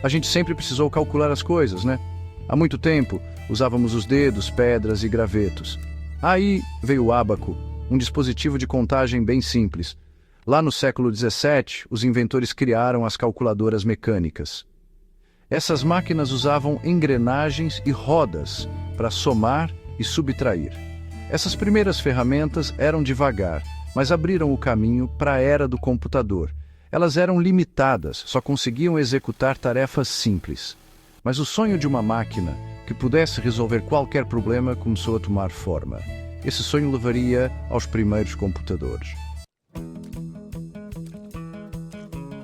A gente sempre precisou calcular as coisas, né? Há muito tempo, usávamos os dedos, pedras e gravetos. Aí veio o ábaco, um dispositivo de contagem bem simples. Lá no século XVII, os inventores criaram as calculadoras mecânicas. Essas máquinas usavam engrenagens e rodas para somar e subtrair. Essas primeiras ferramentas eram devagar, mas abriram o caminho para a era do computador. Elas eram limitadas, só conseguiam executar tarefas simples. Mas o sonho de uma máquina que pudesse resolver qualquer problema começou a tomar forma. Esse sonho levaria aos primeiros computadores.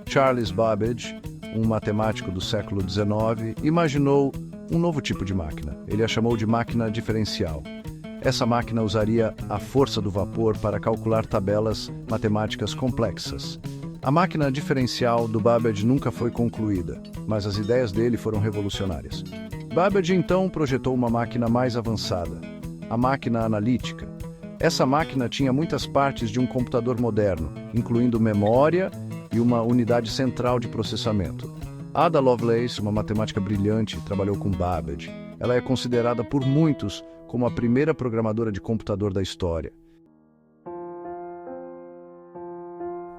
Charles Babbage, um matemático do século XIX, imaginou um novo tipo de máquina. Ele a chamou de máquina diferencial. Essa máquina usaria a força do vapor para calcular tabelas matemáticas complexas. A máquina diferencial do Babbage nunca foi concluída, mas as ideias dele foram revolucionárias. Babbage então projetou uma máquina mais avançada, a máquina analítica. Essa máquina tinha muitas partes de um computador moderno, incluindo memória e uma unidade central de processamento. Ada Lovelace, uma matemática brilhante, trabalhou com Babbage. Ela é considerada por muitos como a primeira programadora de computador da história.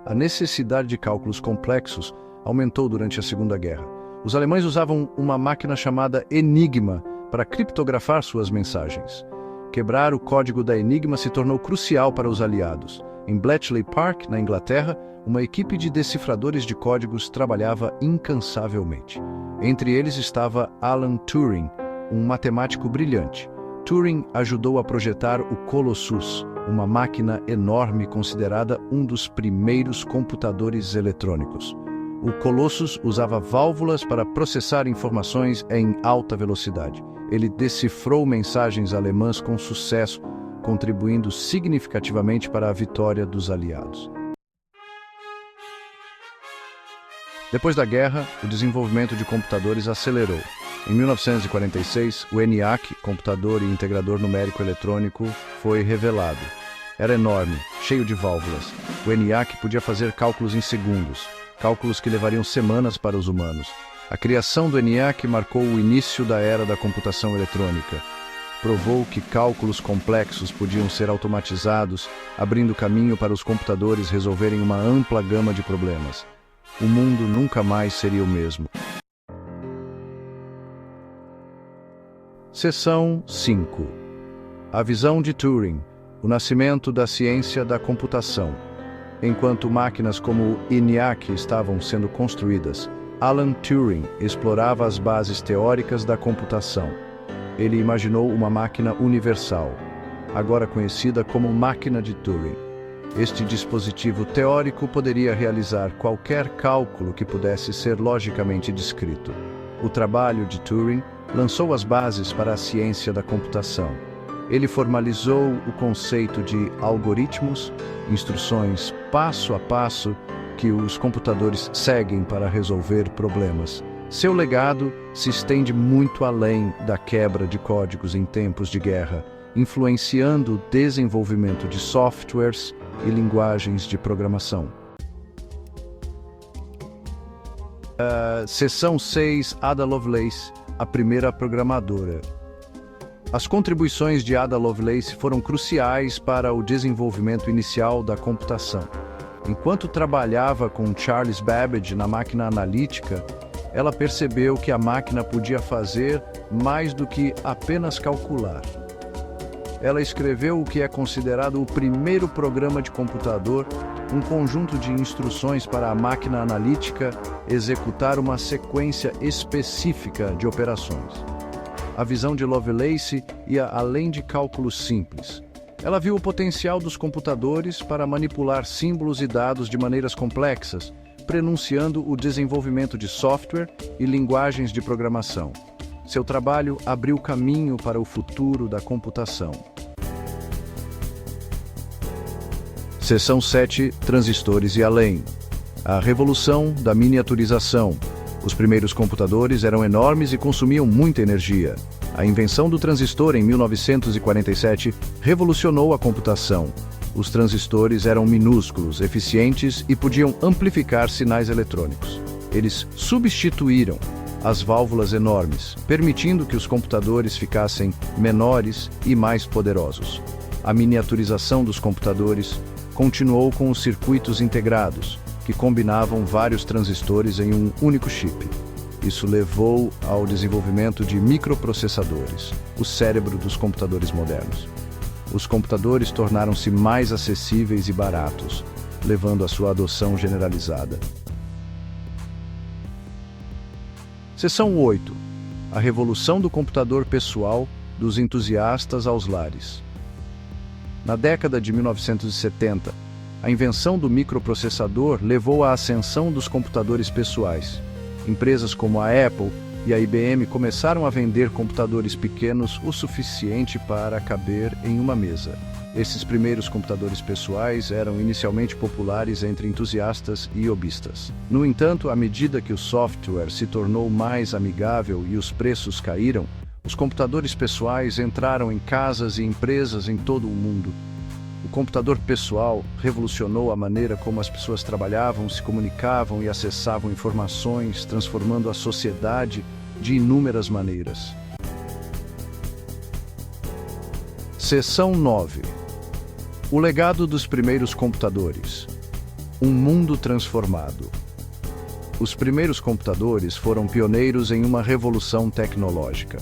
A necessidade de cálculos complexos aumentou durante a Segunda Guerra. Os alemães usavam uma máquina chamada Enigma para criptografar suas mensagens. Quebrar o código da Enigma se tornou crucial para os aliados. Em Bletchley Park, na Inglaterra, uma equipe de decifradores de códigos trabalhava incansavelmente. Entre eles estava Alan Turing, um matemático brilhante. Turing ajudou a projetar o Colossus, uma máquina enorme considerada um dos primeiros computadores eletrônicos. O Colossus usava válvulas para processar informações em alta velocidade. Ele decifrou mensagens alemãs com sucesso, contribuindo significativamente para a vitória dos aliados. Depois da guerra, o desenvolvimento de computadores acelerou. Em 1946, o ENIAC, computador e integrador numérico eletrônico, foi revelado. Era enorme, cheio de válvulas. O ENIAC podia fazer cálculos em segundos, cálculos que levariam semanas para os humanos. A criação do ENIAC marcou o início da era da computação eletrônica. Provou que cálculos complexos podiam ser automatizados, abrindo caminho para os computadores resolverem uma ampla gama de problemas. O mundo nunca mais seria o mesmo. Seção 5. A visão de Turing, o nascimento da ciência da computação. Enquanto máquinas como o ENIAC estavam sendo construídas, Alan Turing explorava as bases teóricas da computação. Ele imaginou uma máquina universal, agora conhecida como máquina de Turing. Este dispositivo teórico poderia realizar qualquer cálculo que pudesse ser logicamente descrito. O trabalho de Turing lançou as bases para a ciência da computação. Ele formalizou o conceito de algoritmos, instruções passo a passo que os computadores seguem para resolver problemas. Seu legado se estende muito além da quebra de códigos em tempos de guerra, influenciando o desenvolvimento de softwares e linguagens de programação. Seção 6. Ada Lovelace, a primeira programadora. As contribuições de Ada Lovelace foram cruciais para o desenvolvimento inicial da computação. Enquanto trabalhava com Charles Babbage na máquina analítica, ela percebeu que a máquina podia fazer mais do que apenas calcular. Ela escreveu o que é considerado o primeiro programa de computador, um conjunto de instruções para a máquina analítica executar uma sequência específica de operações. A visão de Lovelace ia além de cálculos simples. Ela viu o potencial dos computadores para manipular símbolos e dados de maneiras complexas, prenunciando o desenvolvimento de software e linguagens de programação. Seu trabalho abriu caminho para o futuro da computação. Seção 7. Transistores e além. A revolução da miniaturização. Os primeiros computadores eram enormes e consumiam muita energia. A invenção do transistor em 1947 revolucionou a computação. Os transistores eram minúsculos, eficientes e podiam amplificar sinais eletrônicos. Eles substituíram as válvulas enormes, permitindo que os computadores ficassem menores e mais poderosos. A miniaturização dos computadores continuou com os circuitos integrados, que combinavam vários transistores em um único chip. Isso levou ao desenvolvimento de microprocessadores, o cérebro dos computadores modernos. Os computadores tornaram-se mais acessíveis e baratos, levando à sua adoção generalizada. Seção 8. A revolução do computador pessoal dos entusiastas aos lares. Na década de 1970, a invenção do microprocessador levou à ascensão dos computadores pessoais. Empresas como a Apple e a IBM começaram a vender computadores pequenos o suficiente para caber em uma mesa. Esses primeiros computadores pessoais eram inicialmente populares entre entusiastas e hobbyistas. No entanto, à medida que o software se tornou mais amigável e os preços caíram, os computadores pessoais entraram em casas e empresas em todo o mundo. O computador pessoal revolucionou a maneira como as pessoas trabalhavam, se comunicavam e acessavam informações, transformando a sociedade de inúmeras maneiras. Seção 9. O legado dos primeiros computadores. Um mundo transformado. Os primeiros computadores foram pioneiros em uma revolução tecnológica.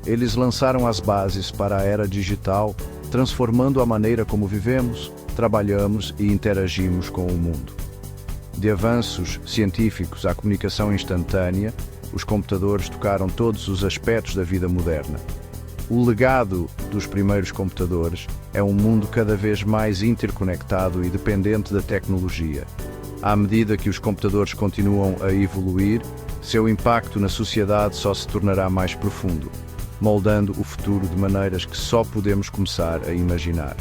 Eles lançaram as bases para a era digital, transformando a maneira como vivemos, trabalhamos e interagimos com o mundo. De avanços científicos à comunicação instantânea, os computadores tocaram todos os aspectos da vida moderna. O legado dos primeiros computadores é um mundo cada vez mais interconectado e dependente da tecnologia. À medida que os computadores continuam a evoluir, seu impacto na sociedade só se tornará mais profundo, moldando o futuro de maneiras que só podemos começar a imaginar.